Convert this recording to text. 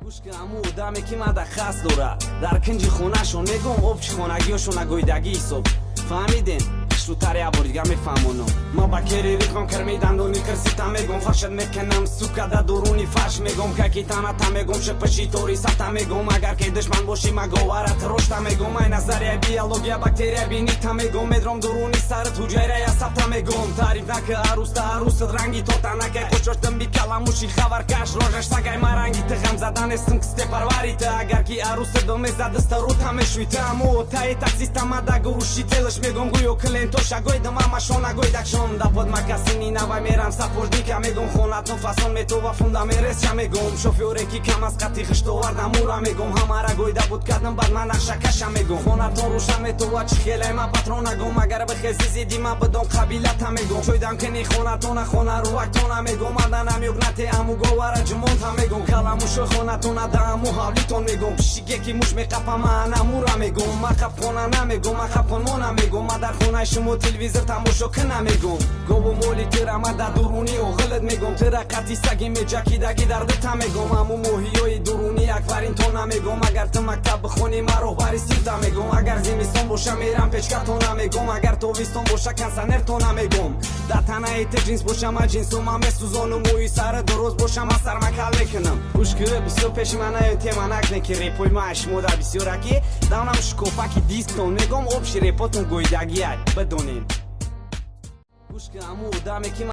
گوش که امو دمه که مده خست داره در کنج خونه شون میگم آب چی خونگیاشون اگویدگی صبح فهمیدین؟ شروطر یه بار دیگه میفهمونم ما با کری ریخم کرمی دندونی کرسیتا میگم فرشت میکنم سوکه ده درونی فرش میگم که کی تنه تا میگم شپشی توری ستا میگم اگر که دشمن باشی ما گوارت رشتا میگم ای نظریه بیولوژیا باکتریا بینیتا میگم میدرم درونی سر تو جیره یا ستا میگم تعریف نکه عروس رنگی تو تنکه خوششتم بی کلاموشی خبر کش روشش سگای مرنگی تخم زدن استم کسته پرواری ته اگر کی عروس دومه زد استرو تمشوی تمو تای تاکسی تمادا گروشی تلش میگم گویو کلن تو شگوید ماما شون اگوید اکشون دا پد مکاسینی نوای میرم سپورت میکم میگم خونت نو فاسون میتو و فوندا میرس میگم شوفیوره کی کم از قطی خشتو وردم مورا میگم همارا گویدا بود کردم بعد من نقشه کشم میگم خونت نو روشم میتو و چی خیلی ما پاترون اگم اگر بخیزی زیدی ما بدون قبیلت هم میگم شویدم کنی خونتون خونه رو وقتون میگم مدنم یوگنتی امو گوارا جمونت هم میگم کلاموشو خونتون دامو حالیتون میگم شیگه کی موش میقپم من امورا میگم ما خب خونه نمیگم ما خب خونه میگم ما در خونه شما تلویزیون تماشا کنم میگم گو مولی تیرا ما در درونی و غلط میگم تیرا قطی سگی میجاکی داگی در دتا میگم امو موهیوی درونی اکبرین تو نمیگم اگر تو مکتب بخونی ما رو باری سیفتا میگم اگر زمستون باشه میرم پیشکا تو نمیگم اگر تو ویستون باشه کنسنر تو نمیگم در تنه ایت جنس باشه ما جنسو ما مسوزانو موی سر درست باشه ما سر مکل میکنم گوش که بسیار پیش من ایت من اکنه که ریپوی ما اشمودا بسیار اکی دانم شکوفاکی دیستون میگم آبش ریپوتون گویدگی بدونین گوش که امو دمه که